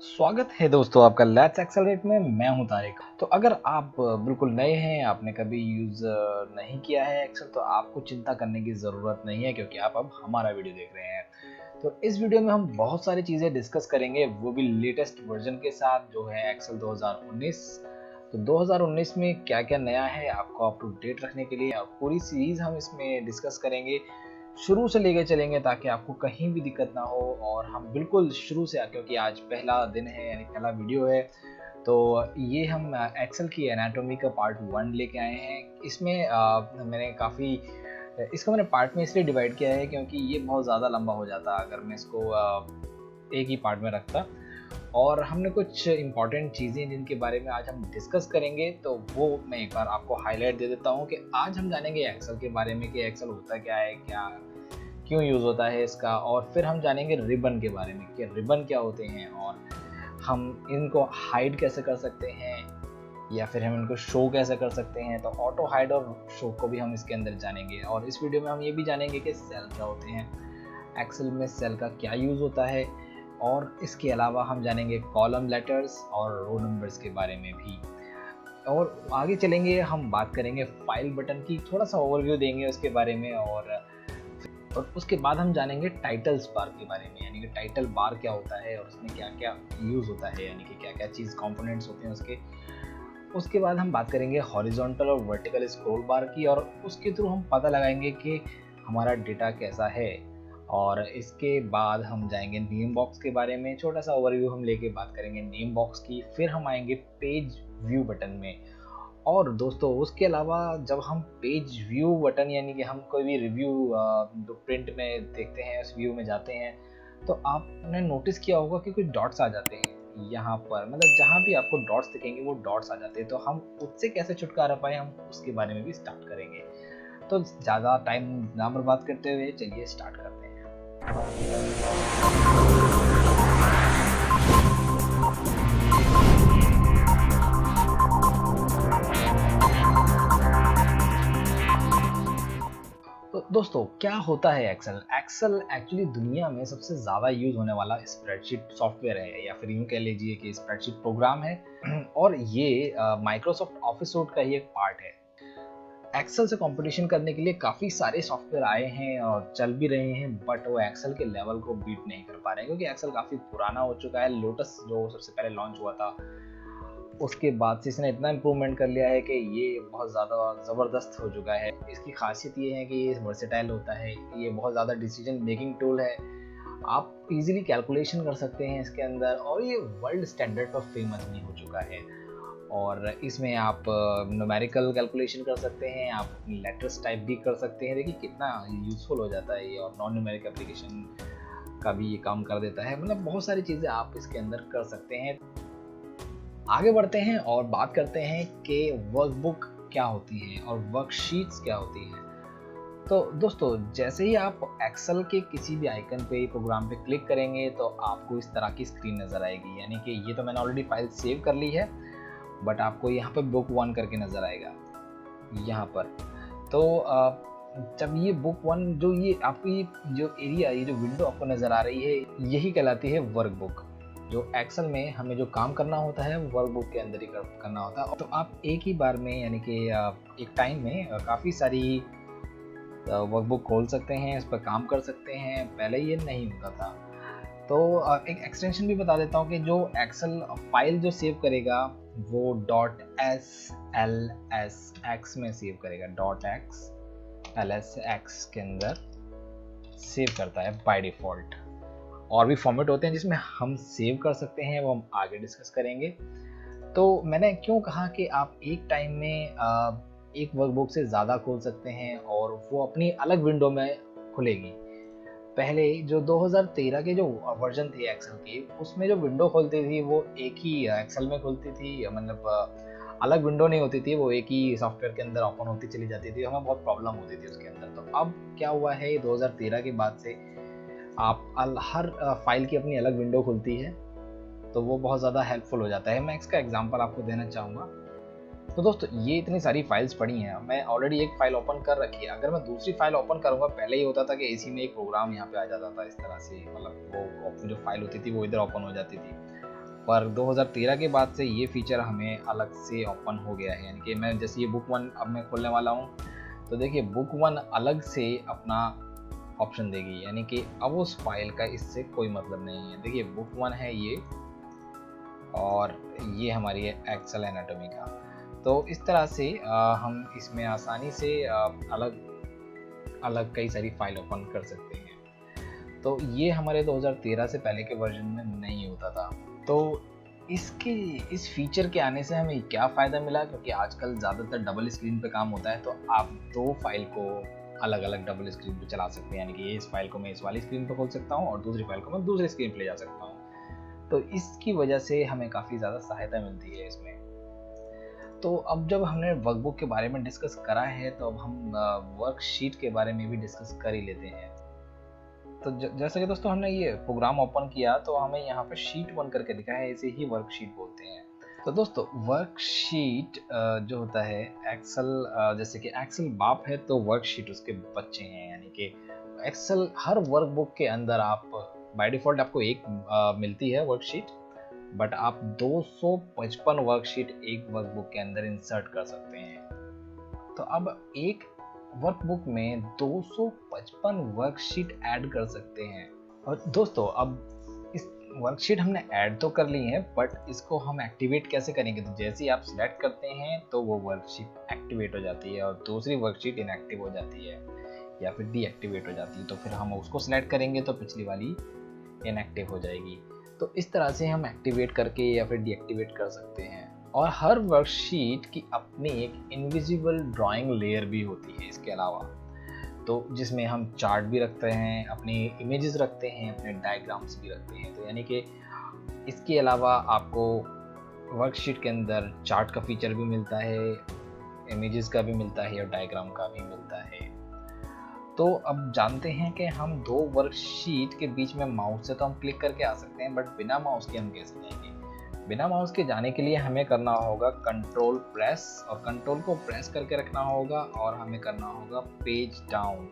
स्वागत है दोस्तों आपका लेट्स एक्सेलरेट में। मैं हूं तारिक। तो अगर आप बिल्कुल नए हैं, आपने कभी यूज़ नहीं किया है एक्सेल, तो आपको चिंता करने की ज़रूरत नहीं है क्योंकि आप अब हमारा वीडियो देख रहे हैं। तो इस वीडियो में हम बहुत सारी चीज़ें डिस्कस करेंगे, वो भी लेटेस्ट वर्जन के साथ जो है एक्सेल 2019। तो 2019 में क्या-क्या नया है आपको अप टू डेट रखने के लिए, और पूरी सीरीज़ हम इसमें डिस्कस करेंगे, शुरू से लेके चलेंगे ताकि आपको कहीं भी दिक्कत ना हो। और हम बिल्कुल शुरू से, क्योंकि आज पहला दिन है यानी पहला वीडियो है, तो ये हम एक्सेल की एनाटॉमी का पार्ट 1 लेके आए हैं। इसमें मैंने काफ़ी इसको मैंने पार्ट में इसलिए डिवाइड किया है क्योंकि ये बहुत ज़्यादा लंबा हो जाता अगर मैं इसको एक ही पार्ट में रखता। और हमने कुछ इम्पॉर्टेंट चीज़ें जिनके बारे में आज हम डिस्कस करेंगे, तो वो मैं एक बार आपको हाईलाइट दे देता हूँ कि आज हम जानेंगे एक्सेल के बारे में कि एक्सेल होता क्या है, क्या क्यों यूज़ होता है इसका। और फिर हम जानेंगे रिबन के बारे में कि रिबन क्या होते हैं, और हम इनको हाइड कैसे कर सकते हैं या फिर हम इनको शो कैसे कर सकते हैं। तो ऑटो हाइड और शो को भी हम इसके अंदर जानेंगे। और इस वीडियो में हम ये भी जानेंगे कि सेल क्या होते हैं, एक्सेल में सेल का क्या यूज़ होता है, और इसके अलावा हम जानेंगे कॉलम लेटर्स और रो नंबर्स के बारे में भी। और आगे चलेंगे, हम बात करेंगे फाइल बटन की, थोड़ा सा ओवरव्यू देंगे उसके बारे में। और उसके बाद हम जानेंगे टाइटल्स बार के बारे में, यानी कि टाइटल बार क्या होता है और उसमें क्या क्या यूज़ होता है, यानी कि क्या क्या चीज़ कंपोनेंट्स होते हैं उसके। उसके बाद हम बात करेंगे हॉरिजॉन्टल और वर्टिकल स्क्रॉल बार की, और उसके थ्रू हम पता लगाएंगे कि हमारा डेटा कैसा है। और इसके बाद हम जाएंगे नेम बॉक्स के बारे में, छोटा सा ओवरव्यू हम लेके बात करेंगे नेम बॉक्स की। फिर हम आएंगे पेज व्यू बटन में। और दोस्तों उसके अलावा जब हम पेज व्यू बटन, यानी कि हम कोई भी रिव्यू जो प्रिंट में देखते हैं उस व्यू में जाते हैं, तो आपने नोटिस किया होगा कि कुछ डॉट्स आ जाते हैं यहाँ पर, मतलब जहाँ भी आपको डॉट्स दिखेंगे वो डॉट्स आ जाते हैं। तो हम उससे कैसे छुटकारा पाए, हम उसके बारे में भी स्टार्ट करेंगे। तो ज़्यादा टाइम ना बर्बाद करते हुए चलिए स्टार्ट करते हैं। तो दोस्तों क्या होता है एक्सेल? एक्सेल एक्चुअली दुनिया में सबसे ज़्यादा यूज़ होने वाला स्प्रेडशीट सॉफ्टवेयर है, या फिर यूँ कह लीजिए कि स्प्रेडशीट प्रोग्राम है। और ये माइक्रोसॉफ्ट ऑफिस सूट का ही एक पार्ट है। एक्सेल से कंपटीशन करने के लिए काफ़ी सारे सॉफ्टवेयर आए हैं और चल भी रहे हैं, बट वो एक्सेल के लेवल को बीट नहीं कर पा रहे हैं क्योंकि एक्सेल काफ़ी पुराना हो चुका है। लोटस जो सबसे पहले लॉन्च हुआ था, उसके बाद से इसने इतना इम्प्रूवमेंट कर लिया है कि ये बहुत ज़्यादा ज़बरदस्त हो चुका है। इसकी खासियत ये है कि ये वर्सेटाइल होता है, ये बहुत ज़्यादा डिसीजन मेकिंग टूल है। आप इजीली कैलकुलेशन कर सकते हैं इसके अंदर, और ये वर्ल्ड स्टैंडर्ड पर फेमस भी हो चुका है। और इसमें आप न्यूमेरिकल कैलकुलेशन कर सकते हैं, आप लेटर्स टाइप भी कर सकते हैं। देखिए कितना यूज़फुल हो जाता है ये, और नॉन न्यूमेरिक एप्लीकेशन का भी ये काम कर देता है। मतलब बहुत सारी चीज़ें आप इसके अंदर कर सकते हैं। आगे बढ़ते हैं और बात करते हैं कि वर्कबुक क्या होती है और वर्कशीट्स क्या होती हैं। तो दोस्तों जैसे ही आप एक्सेल के किसी भी आइकन पे, प्रोग्राम पे क्लिक करेंगे, तो आपको इस तरह की स्क्रीन नज़र आएगी। यानी कि ये तो मैंने ऑलरेडी फाइल सेव कर ली है, बट आपको यहाँ पे बुक 1 करके नज़र आएगा यहाँ पर। तो जब ये बुक 1, जो ये आपको ये जो एरिया, ये जो विंडो आपको नज़र आ रही है, यही कहलाती है वर्कबुक। जो एक्सेल में हमें जो काम करना होता है वो वर्कबुक के अंदर ही करना होता है। तो आप एक ही बार में, यानी कि एक टाइम में काफ़ी सारी वर्कबुक खोल सकते हैं, इस पर काम कर सकते हैं। पहले ये नहीं होता था। तो एक एक्सटेंशन भी बता देता हूँ कि जो एक्सेल फाइल जो सेव करेगा वो .SLSX में सेव करेगा। .XLSX के अंदर सेव करता है बाय डिफ़ॉल्ट। और भी फॉर्मेट होते हैं जिसमें हम सेव कर सकते हैं, वो हम आगे डिस्कस करेंगे। तो मैंने क्यों कहा कि आप एक टाइम में एक वर्कबुक से ज़्यादा खोल सकते हैं और वो अपनी अलग विंडो में खुलेगी। पहले जो 2013 के जो वर्जन थे एक्सेल के, उसमें जो विंडो खुलती थी वो एक ही एक्सेल में खुलती थी, मतलब अलग विंडो नहीं होती थी, वो एक ही सॉफ्टवेयर के अंदर ओपन होती चली जाती थी। हमें बहुत प्रॉब्लम होती थी उसके अंदर। तो अब क्या हुआ है, 2013 के बाद से आप हर फाइल की अपनी अलग विंडो खुलती है, तो वो बहुत ज़्यादा हेल्पफुल हो जाता है। मैं इसका एग्जांपल आपको देना चाहूँगा। तो दोस्तों ये इतनी सारी फाइल्स पड़ी हैं, मैं ऑलरेडी एक फाइल ओपन कर रखी है। अगर मैं दूसरी फाइल ओपन करूँगा, पहले ये होता था कि इसी में एक प्रोग्राम यहाँ पे आ जाता था इस तरह से, मतलब वो जो फाइल होती थी वो इधर ओपन हो जाती थी। पर 2013 के बाद से ये फीचर हमें अलग से ओपन हो गया है। यानी कि मैं जैसे ये बुक वन अब मैं खोलने वाला हूँ, तो देखिए बुक वन अलग से अपना ऑप्शन देगी, यानी कि अब उस फाइल का इससे कोई मतलब नहीं है। देखिए बुक वन है ये, और ये हमारी है एक्सेल एनाटॉमी का। तो इस तरह से हम इसमें आसानी से अलग अलग कई सारी फाइल ओपन कर सकते हैं। तो ये हमारे 2013 से पहले के वर्जन में नहीं होता था। तो इस फीचर के आने से हमें क्या फ़ायदा मिला, क्योंकि आजकल ज़्यादातर डबल स्क्रीन पे काम होता है, तो आप दो फाइल को अलग अलग डबल स्क्रीन पे चला सकते हैं। यानी कि इस फाइल को मैं इस वाली स्क्रीन पे खोल सकता हूँ और दूसरी फाइल को मैं दूसरी स्क्रीन पे ले जा सकता हूँ। तो इसकी वजह से हमें काफ़ी ज़्यादा सहायता मिलती है इसमें। तो अब जब हमने वर्कबुक के बारे में डिस्कस करा है, तो अब हम वर्कशीट के बारे में भी डिस्कस कर ही लेते हैं। तो जैसा कि दोस्तों हमने ये प्रोग्राम ओपन किया, तो हमें यहाँ पे शीट वन करके दिखा है, इसे ही वर्कशीट बोलते हैं। तो दोस्तों वर्कशीट जो होता है एक्सेल, जैसे कि एक्सेल बाप है तो वर्कशीट उसके बच्चे हैं। यानी कि एक्सेल हर वर्कबुक के अंदर आप बाय डिफॉल्ट आपको एक मिलती है वर्कशीट, बट आप 255 वर्कशीट एक वर्कबुक के अंदर इंसर्ट कर सकते हैं। तो अब एक वर्कबुक में 255 वर्कशीट ऐड कर सकते हैं। और दोस्तों अब इस वर्कशीट हमने ऐड तो कर ली है, बट इसको हम एक्टिवेट कैसे करेंगे? तो जैसे ही आप सिलेक्ट करते हैं तो वो वर्कशीट एक्टिवेट हो जाती है और दूसरी वर्कशीट इनएक्टिव हो जाती है या फिर डीएक्टिवेट हो जाती है। तो फिर हम उसको सिलेक्ट करेंगे तो पिछली वाली इनएक्टिव हो जाएगी। तो इस तरह से हम एक्टिवेट करके या फिर डीएक्टिवेट कर सकते हैं। और हर वर्कशीट की अपनी एक इनविजिबल ड्राइंग लेयर भी होती है इसके अलावा, तो जिसमें हम चार्ट भी रखते हैं, अपनी इमेजेस रखते हैं, अपने डायग्राम्स भी रखते हैं। तो यानी कि इसके अलावा आपको वर्कशीट के अंदर चार्ट का फीचर भी मिलता है, इमेजेस का भी मिलता है और डायग्राम का भी मिलता है। तो अब जानते हैं कि हम दो वर्कशीट के बीच में माउस से तो हम क्लिक करके आ सकते हैं, बट बिना माउस के हम कैसे जाएंगे? बिना माउस के जाने के लिए हमें करना होगा कंट्रोल प्रेस, और कंट्रोल को प्रेस करके रखना होगा और हमें करना होगा पेज डाउन।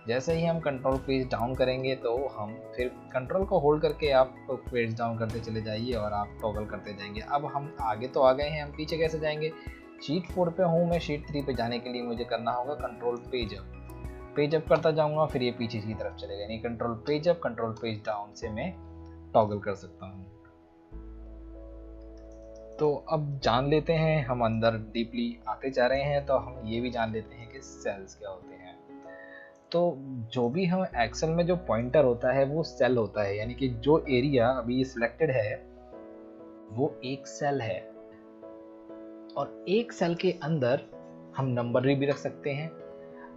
जैसे ही हम कंट्रोल पेज डाउन करेंगे तो हम फिर कंट्रोल को होल्ड करके आप पेज डाउन करते चले जाइए और आप टॉगल करते जाएंगे। अब हम आगे तो आ गए हैं, हम पीछे कैसे जाएंगे? शीट 4 पे हूँ मैं, शीट 3 पे जाने के लिए मुझे करना होगा control page up. Page up करता जाऊंगा, फिर ये पीछे की तरफ चलेगा, यानी control page up control page down से मैं टॉगल कर सकता हूँ। तो अब जान लेते हैं, हम अंदर डीपली आते जा रहे हैं, तो हम ये भी जान लेते हैं कि सेल्स क्या होते हैं। तो जो भी हम एक्सेल में जो पॉइंटर होता है वो सेल होता है, यानी कि जो एरिया अभी सिलेक्टेड है वो एक सेल है, और एक सेल के अंदर हम नंबर भी रख सकते हैं,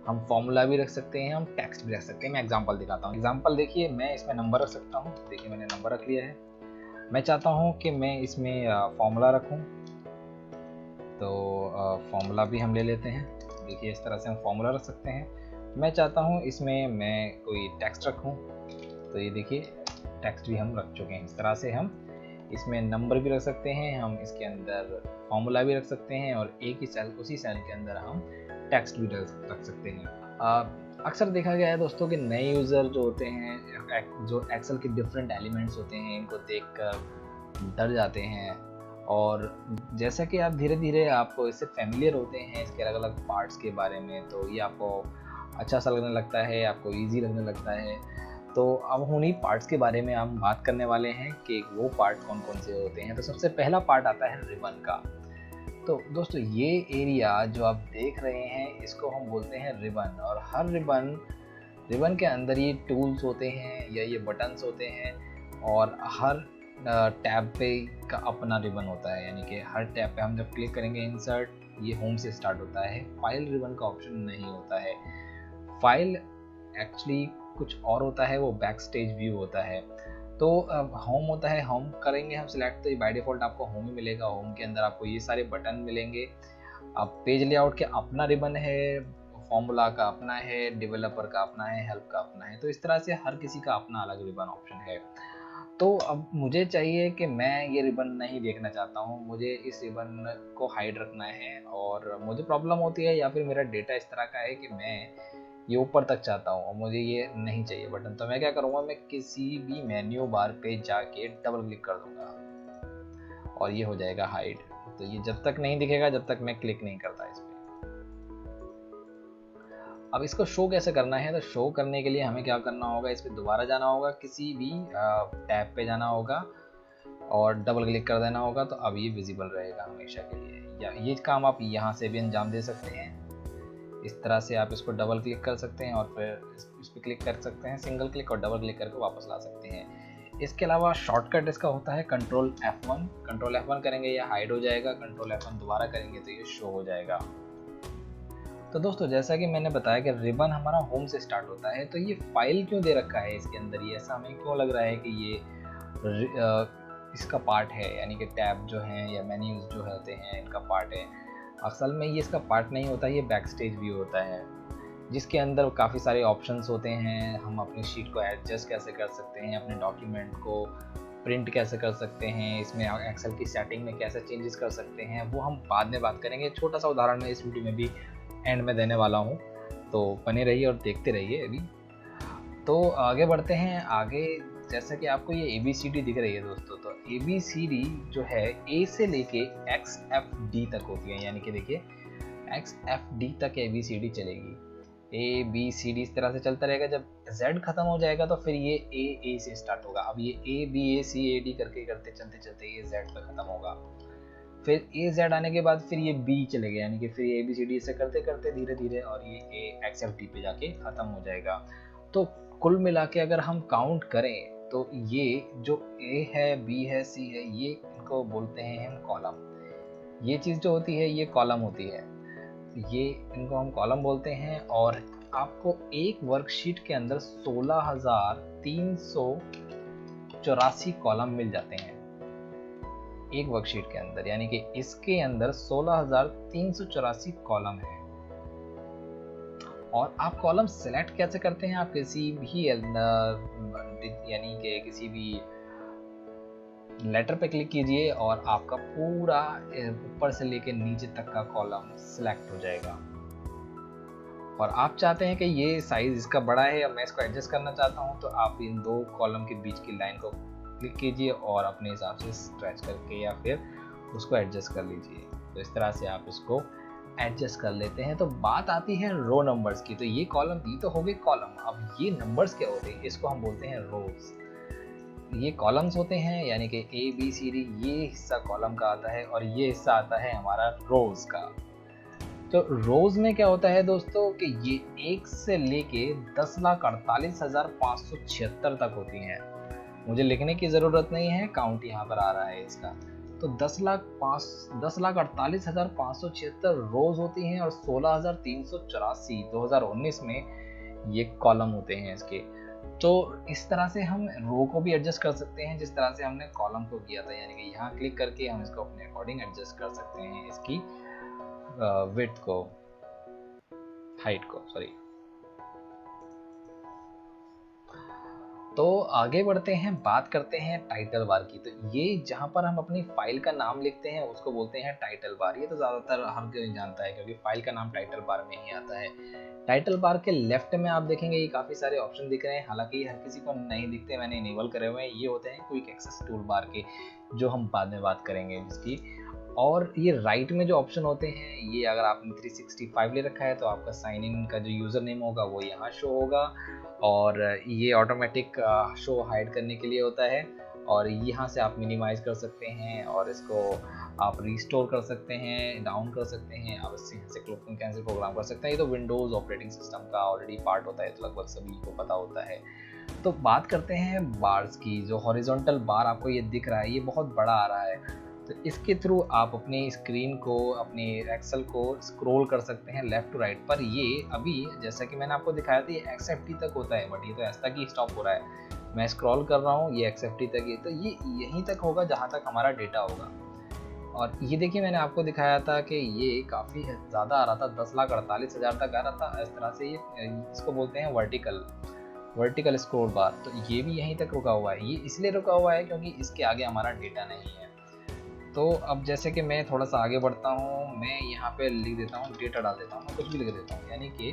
हम फॉर्मूला भी रख सकते हैं, हम टेक्स्ट भी रख सकते हैं। मैं एग्जांपल दिखाता हूँ। एग्जांपल देखिए, मैं इसमें नंबर रख सकता हूँ। देखिए मैंने नंबर रख लिया है। मैं चाहता हूँ कि मैं इसमें फॉर्मूला रखूँ, तो फॉर्मूला भी हम ले लेते हैं। देखिए इस तरह से हम फॉर्मूला रख सकते हैं। मैं चाहता हूँ इसमें मैं कोई टेक्स्ट रखूँ, तो ये देखिए टेक्स्ट भी हम रख चुके हैं। इस तरह से हम इसमें नंबर भी रख सकते हैं, हम इसके अंदर फॉर्मूला भी रख सकते हैं, और एक ही सेल उसी सेल के अंदर हम टेक्स्ट भी रख सकते हैं। अक्सर देखा गया है दोस्तों कि नए यूज़र जो होते हैं, जो एक्सेल के डिफरेंट एलिमेंट्स होते हैं, इनको देखकर डर जाते हैं। और जैसा कि आप धीरे धीरे आपको इससे फेमिलियर होते हैं इसके अलग अलग पार्ट्स के बारे में, तो ये आपको अच्छा सा लगने लगता है, आपको ईजी लगने लगता है। तो अब उन्हीं पार्ट्स के बारे में हम बात करने वाले हैं कि वो पार्ट कौन कौन से होते हैं। तो सबसे पहला पार्ट आता है रिबन का। तो दोस्तों ये एरिया जो आप देख रहे हैं इसको हम बोलते हैं रिबन, और हर रिबन के अंदर ये टूल्स होते हैं या ये बटन्स होते हैं, और हर टैब पे का अपना रिबन होता है। यानी कि हर टैब पे हम जब क्लिक करेंगे इंसर्ट, ये होम से स्टार्ट होता है। फाइल रिबन का ऑप्शन नहीं होता है। फाइल एक्चुअली कुछ और होता है, वो बैक स्टेज व्यू होता है। तो होम होता है, होम करेंगे हम सिलेक्ट, तो बाय डिफ़ॉल्ट आपको होम ही मिलेगा। होम के अंदर आपको ये सारे बटन मिलेंगे। अब पेज लेआउट के अपना रिबन है, फॉर्मूला का अपना है, डेवलपर का अपना है, हेल्प का अपना है। तो इस तरह से हर किसी का अपना अलग रिबन ऑप्शन है। तो अब मुझे चाहिए कि मैं ये रिबन नहीं देखना चाहता हूँ, मुझे इस रिबन को हाइड रखना है, और मुझे प्रॉब्लम होती है या फिर मेरा डेटा इस तरह का है कि मैं ये ऊपर तक चाहता हूँ और मुझे ये नहीं चाहिए बटन। तो मैं क्या करूँगा, मैं किसी भी मेन्यू बार पे जाके डबल क्लिक कर दूंगा। और ये हो जाएगा हाइड। तो ये जब तक नहीं दिखेगा जब तक मैं क्लिक नहीं करता इस पर। अब इसको शो कैसे करना है, तो शो करने के लिए हमें क्या करना होगा, इस पर दोबारा जाना होगा, किसी भी टैब पे जाना होगा और डबल क्लिक कर देना होगा। तो अब ये विजिबल रहेगा हमेशा के लिए। या ये काम आप यहाँ से भी अंजाम दे सकते हैं। इस तरह से आप इसको डबल क्लिक कर सकते हैं और फिर इस पर क्लिक कर सकते हैं, सिंगल क्लिक और डबल क्लिक करके वापस ला सकते हैं। इसके अलावा शॉर्टकट इसका होता है कंट्रोल F1। कंट्रोल F1 करेंगे या हाइड हो जाएगा, कंट्रोल F1 दोबारा करेंगे तो ये शो हो जाएगा। तो दोस्तों जैसा कि मैंने बताया कि रिबन हमारा होम से स्टार्ट होता है, तो ये फाइल क्यों दे रखा है इसके अंदर, ये ऐसा हमें क्यों लग रहा है कि ये इसका पार्ट है, यानी कि टैब जो हैं या मेन्यूज जो होते हैं इनका पार्ट है। असल में ये इसका पार्ट नहीं होता, ये बैक स्टेज व्यू होता है जिसके अंदर काफ़ी सारे ऑप्शंस होते हैं। हम अपनी शीट को एडजस्ट कैसे कर सकते हैं, अपने डॉक्यूमेंट को प्रिंट कैसे कर सकते हैं, इसमें एक्सेल की सेटिंग में कैसे चेंजेस कर सकते हैं, वो हम बाद में बात करेंगे। छोटा सा उदाहरण मैं इस वीडियो में भी एंड में देने वाला हूँ, तो बने रहिए और देखते रहिए। अभी तो आगे बढ़ते हैं। आगे जैसा कि आपको ये ABCD दिख रही है दोस्तों, तो ABCD जो है A से लेके XFD तक होती है, यानी कि देखिए XFD तक ABCD चलेगी। ABCD इस तरह से चलता रहेगा। जब Z खत्म हो जाएगा तो फिर ये A से स्टार्ट होगा। अब ये ABACAD करके करते चलते चलते ये Z पे खत्म होगा। फिर AZ आने के बाद फिर ये B चलेगा, यानी कि फिर ये ABCD से करते करते धीरे धीरे और ये XFD पे जाके खत्म हो जाएगा। तो कुल मिला के अगर हम काउंट करें तो ये जो A है, B है, C है, ये इनको बोलते हैं हम कॉलम। ये चीज़ जो होती है ये कॉलम होती है, ये इनको हम कॉलम बोलते हैं। और आपको एक वर्कशीट के अंदर 16,384 कॉलम मिल जाते हैं एक वर्कशीट के अंदर, यानी कि इसके अंदर 16,384 कॉलम है। और आप कॉलम सेलेक्ट कैसे करते हैं, आप किसी भी यानी कि किसी भी लेटर पे क्लिक कीजिए और आपका पूरा ऊपर से लेकर नीचे तक का कॉलम सिलेक्ट हो जाएगा। और आप चाहते हैं कि ये साइज इसका बड़ा है और मैं इसको एडजस्ट करना चाहता हूं, तो आप इन दो कॉलम के बीच की लाइन को क्लिक कीजिए और अपने हिसाब से स्ट्रेच करके या फिर उसको एडजस्ट कर लीजिए। तो इस तरह से आप इसको एडजस्ट कर लेते हैं। तो बात आती है रो नंबर्स की। तो ये कॉलम, ये तो हो गए कॉलम। अब ये नंबर्स क्या होते हैं, इसको हम बोलते हैं रोज। ये कॉलम्स होते हैं, यानी कि ABCD ये हिस्सा कॉलम का आता है और ये हिस्सा आता है हमारा रोज का। तो रोज में क्या होता है दोस्तों कि ये 1 से लेके 10,48,576 तक होती हैं। मुझे लिखने की ज़रूरत नहीं है, काउंट यहाँ पर आ रहा है इसका। तो 10,48,576 रोज होती हैं और 16,384 2019 में ये कॉलम होते हैं इसके। तो इस तरह से हम रो को भी एडजस्ट कर सकते हैं जिस तरह से हमने कॉलम को किया था, यानी कि यहाँ क्लिक करके हम इसको अपने अकॉर्डिंग एडजस्ट कर सकते हैं, इसकी विड्थ को, हाइट को, सॉरी। तो आगे बढ़ते हैं, बात करते हैं टाइटल बार की। तो ये जहाँ पर हम अपनी फाइल का नाम लिखते हैं उसको बोलते हैं टाइटल बार। ये तो ज़्यादातर हर कोई जानता है क्योंकि फाइल का नाम टाइटल बार में ही आता है। टाइटल बार के लेफ्ट में आप देखेंगे ये काफ़ी सारे ऑप्शन दिख रहे हैं, हालांकि हर किसी को नहीं दिखते, मैंने इनेबल करे हुए हैं। ये होते हैं क्विक एक्सेस टूल बार के, जो हम बाद में बात करेंगे जिसकी। और ये राइट में जो ऑप्शन होते हैं, ये अगर आपने 365 ले रखा है तो आपका साइन इन का जो यूज़र नेम होगा वो यहाँ शो होगा, और ये ऑटोमेटिक शो हाइड करने के लिए होता है। और यहाँ से आप मिनिमाइज कर सकते हैं और इसको आप रिस्टोर कर सकते हैं, डाउन कर सकते हैं, आप इससे यहाँ से क्लोज कैंसिल प्रोग्राम कर सकते हैं। ये तो विंडोज़ ऑपरेटिंग सिस्टम का ऑलरेडी पार्ट होता है, तो लगभग सभी को पता होता है। तो बात करते हैं बार्स की। जो हॉरिजॉन्टल बार आपको ये दिख रहा है, ये बहुत बड़ा आ रहा है, तो इसके थ्रू आप अपनी स्क्रीन को, अपने एक्सेल को स्क्रॉल कर सकते हैं लेफ्ट टू राइट। पर ये अभी जैसा कि मैंने आपको दिखाया था ये XFD तक होता है, बट ये तो ऐसा ही स्टॉप हो रहा है। मैं स्क्रॉल कर रहा हूँ, ये XFD तक है, तो ये यहीं तक होगा जहाँ तक हमारा डेटा होगा। और ये देखिए मैंने आपको दिखाया था कि ये काफ़ी ज़्यादा आ रहा था, 10,48,000 तक आ रहा था। इस तरह से ये इसको बोलते हैं वर्टिकल स्क्रॉल बार। तो ये भी यहीं तक रुका हुआ है। ये इसलिए रुका हुआ है क्योंकि इसके आगे हमारा डेटा नहीं है। तो अब जैसे कि मैं थोड़ा सा आगे बढ़ता हूँ, मैं यहाँ पे लिख देता हूँ, डेटा डाल देता हूँ, मैं कुछ भी लिख देता हूँ, यानी कि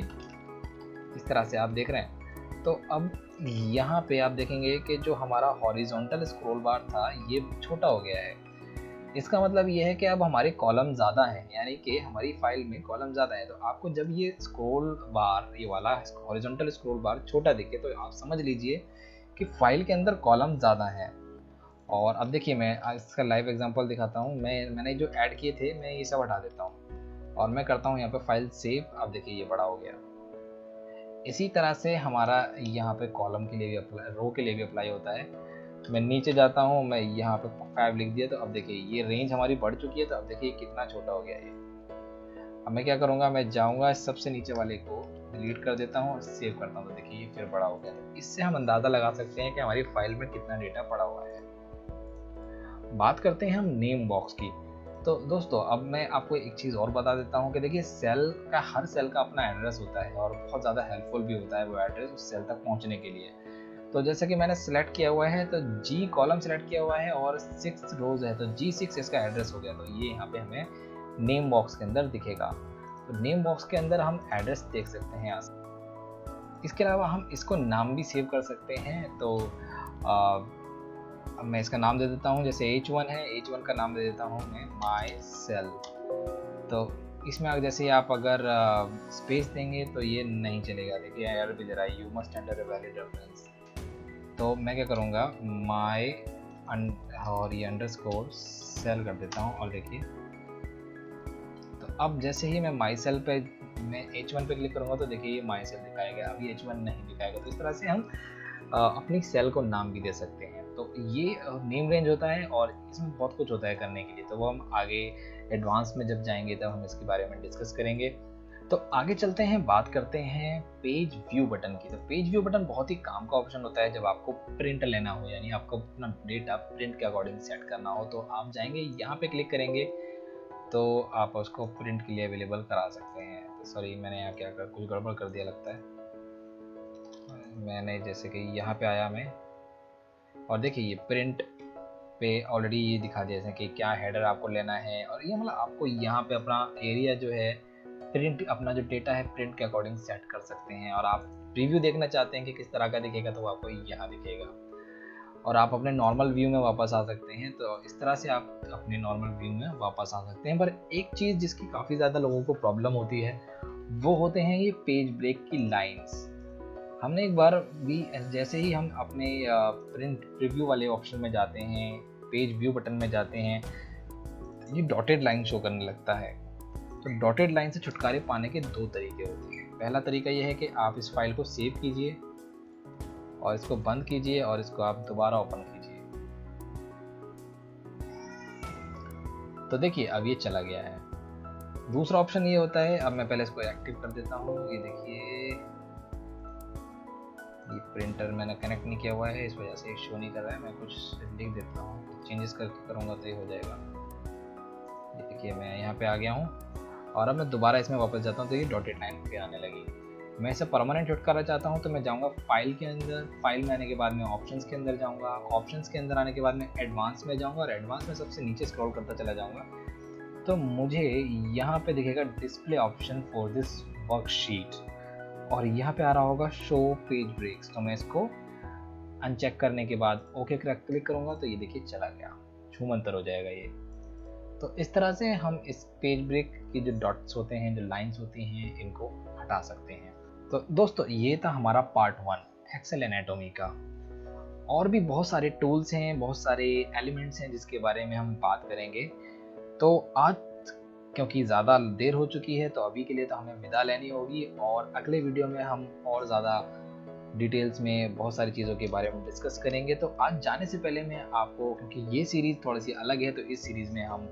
इस तरह से आप देख रहे हैं। तो अब यहाँ पे आप देखेंगे कि जो हमारा हॉरिजॉन्टल स्क्रॉल बार था ये छोटा हो गया है। इसका मतलब ये है कि अब हमारे कॉलम ज़्यादा हैं, यानी कि हमारी फाइल में कॉलम ज़्यादा है। तो आपको जब ये स्क्रॉल बार, ये वाला हॉरिजॉन्टल स्क्रॉल बार छोटा दिखे तो आप समझ लीजिए कि फाइल के अंदर कॉलम ज़्यादा है। और अब देखिए मैं इसका लाइव एग्जांपल दिखाता हूँ। मैंने जो ऐड किए थे मैं ये सब हटा देता हूँ और मैं करता हूँ यहाँ पे फाइल सेव। अब देखिए ये बड़ा हो गया। इसी तरह से हमारा यहाँ पे कॉलम के लिए भी अप्लाई, रो के लिए भी अप्लाई होता है। मैं नीचे जाता हूँ, मैं यहाँ पे 5 लिख दिया तो अब देखिए ये रेंज हमारी बढ़ चुकी है। तो अब देखिए कितना छोटा हो गया ये। अब मैं क्या करूँगा, मैं जाऊँगा सबसे नीचे वाले को डिलीट कर देता हूँ और सेव करता हूँ। तो देखिए ये फिर बड़ा हो गया। तो इससे हम अंदाज़ा लगा सकते हैं कि हमारी फाइल में कितना डेटा पड़ा हुआ है। बात करते हैं हम नेम बॉक्स की। तो दोस्तों अब मैं आपको एक चीज़ और बता देता हूँ कि देखिए हर सेल का अपना एड्रेस होता है और बहुत ज़्यादा हेल्पफुल भी होता है वो एड्रेस उस सेल तक पहुँचने के लिए। तो जैसे कि मैंने सेलेक्ट किया हुआ है तो जी कॉलम सेलेक्ट किया हुआ है और 6 रोज है तो G6 इसका एड्रेस हो गया। तो ये यहाँ पे हमें नेम बॉक्स के अंदर दिखेगा। तो नेम बॉक्स के अंदर हम एड्रेस देख सकते हैं यहाँ से। इसके अलावा हम इसको नाम भी सेव कर सकते हैं। तो अब मैं इसका नाम दे देता हूँ, जैसे H1 है, H1 का नाम दे देता हूँ मैं माई सेल। तो इसमें जैसे आप अगर स्पेस देंगे तो ये नहीं चलेगा। देखिए एरर भी दे रहा है, you must enter a valid reference. तो मैं क्या करूँगा, माई और ये अंडरस्कोर सेल कर देता हूँ और देखिए तो अब जैसे ही मैं माई सेल पे मैं H1 पे क्लिक करूँगा तो देखिए ये माई सेल दिखाएगा, अभी H1 नहीं दिखाएगा। तो इस तरह से हम अपनी सेल को नाम भी दे सकते हैं। तो ये नेम रेंज होता है और इसमें बहुत कुछ होता है करने के लिए। तो वो हम आगे एडवांस में जब जाएंगे तब हम इसके बारे में डिस्कस करेंगे। तो आगे चलते हैं, बात करते हैं पेज व्यू बटन की। तो पेज व्यू बटन बहुत ही काम का ऑप्शन होता है जब आपको प्रिंट लेना हो, यानी आपको अपना डेटा प्रिंट के अकॉर्डिंग सेट करना हो। तो आप जाएंगे यहाँ पे क्लिक करेंगे तो आप उसको प्रिंट के लिए अवेलेबल करा सकते हैं। तो सॉरी मैंने यहाँ क्या कुछ गड़बड़ कर दिया लगता है। मैंने जैसे कि यहाँ पे आया मैं और देखिए ये प्रिंट पे ऑलरेडी ये दिखा दिया जैसे कि क्या हेडर आपको लेना है। और ये मतलब आपको यहाँ पे अपना एरिया जो है प्रिंट, अपना जो डेटा है प्रिंट के अकॉर्डिंग सेट कर सकते हैं। और आप प्रीव्यू देखना चाहते हैं कि किस तरह का दिखेगा तो आपको यहाँ दिखेगा और आप अपने नॉर्मल व्यू में वापस आ सकते हैं। तो इस तरह से आप अपने नॉर्मल व्यू में वापस आ सकते हैं। पर एक चीज़ जिसकी काफ़ी ज़्यादा लोगों को प्रॉब्लम होती है वो होते हैं ये पेज ब्रेक की लाइन्स। हमने एक बार भी जैसे ही हम अपने प्रिंट प्रीव्यू वाले ऑप्शन में जाते हैं, पेज व्यू बटन में जाते हैं, ये डॉटेड लाइन शो करने लगता है। तो डॉटेड लाइन से छुटकारे पाने के 2 तरीके होते हैं। पहला तरीका ये है कि आप इस फाइल को सेव कीजिए और इसको बंद कीजिए और इसको आप दोबारा ओपन कीजिए। तो देखिए अब ये चला गया है। दूसरा ऑप्शन ये होता है, अब मैं पहले इसको एक्टिव कर देता हूँ। ये देखिए ये प्रिंटर मैंने कनेक्ट नहीं किया हुआ है, इस वजह से शो नहीं कर रहा है। मैं कुछ लिख देता हूँ, चेंजेस करके करूँगा तो ये हो जाएगा। ये देखिए मैं यहाँ पे आ गया हूँ और अब मैं दोबारा इसमें वापस जाता हूँ तो ये डॉटेड लाइन पे आने लगी। मैं इसे परमानेंट छुटकारा चाहता हूँ तो मैं जाऊँगा फाइल के अंदर, फाइल में आने के बाद में ऑप्शंस के अंदर जाऊँगा, ऑप्शंस के अंदर आने के बाद में एडवांस में जाऊँगा और एडवांस में सबसे नीचे स्क्रॉल करता चला जाऊँगा। तो मुझे यहाँ पे दिखेगा display option for this worksheet और यहाँ पे आ रहा होगा शो पेज ब्रेक्स। तो मैं इसको अनचेक करने के बाद ओके क्लिक करूँगा तो ये देखिए चला गया, छूमंतर हो जाएगा ये। तो इस तरह से हम इस पेज ब्रेक की जो डॉट्स होते हैं, जो लाइंस होती हैं, इनको हटा सकते हैं। तो दोस्तों ये था हमारा पार्ट 1 एक्सेल एनाटॉमी का। और भी बहुत सारे टूल्स हैं, बहुत सारे एलिमेंट्स हैं जिसके बारे में हम बात करेंगे। तो आज क्योंकि ज़्यादा देर हो चुकी है तो अभी के लिए तो हमें विदा लेनी होगी और अगले वीडियो में हम और ज़्यादा डिटेल्स में बहुत सारी चीज़ों के बारे में डिस्कस करेंगे। तो आज जाने से पहले मैं आपको, क्योंकि ये सीरीज़ थोड़ी सी अलग है, तो इस सीरीज़ में हम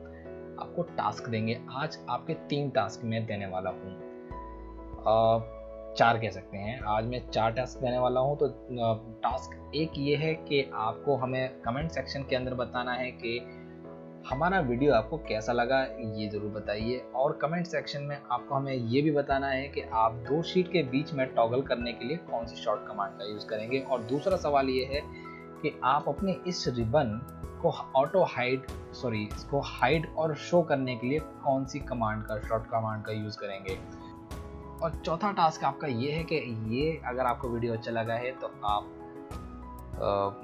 आपको टास्क देंगे। आज आपके 3 टास्क मैं देने वाला हूँ, 4 कह सकते हैं। आज मैं 4 टास्क देने वाला हूँ। तो टास्क एक ये है कि आपको हमें कमेंट सेक्शन के अंदर बताना है कि हमारा वीडियो आपको कैसा लगा, ये ज़रूर बताइए। और कमेंट सेक्शन में आपको हमें ये भी बताना है कि आप 2 शीट के बीच में टॉगल करने के लिए कौन सी शॉर्ट कमांड का यूज़ करेंगे। और दूसरा सवाल ये है कि आप अपने इस रिबन को इसको हाइड और शो करने के लिए कौन सी शॉर्ट कमांड का यूज़ करेंगे। और चौथा टास्क आपका ये है कि ये अगर आपको वीडियो अच्छा लगा है तो आप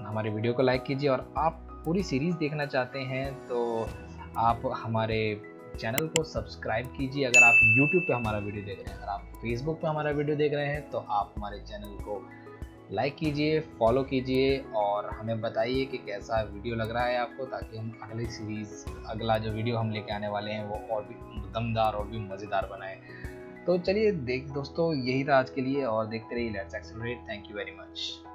हमारे वीडियो को लाइक कीजिए और आप पूरी सीरीज़ देखना चाहते हैं तो आप हमारे चैनल को सब्सक्राइब कीजिए। अगर आप यूट्यूब पे हमारा वीडियो देख रहे हैं, अगर आप फेसबुक पे हमारा वीडियो देख रहे हैं, तो आप हमारे चैनल को लाइक कीजिए, फॉलो कीजिए और हमें बताइए कि कैसा वीडियो लग रहा है आपको, ताकि हम अगला जो वीडियो हम लेके आने वाले हैं वो और भी दमदार और भी मज़ेदार बनाएं। तो चलिए दोस्तों, यही था आज के लिए और देखते रहिए let's accelerate. Thank you very much.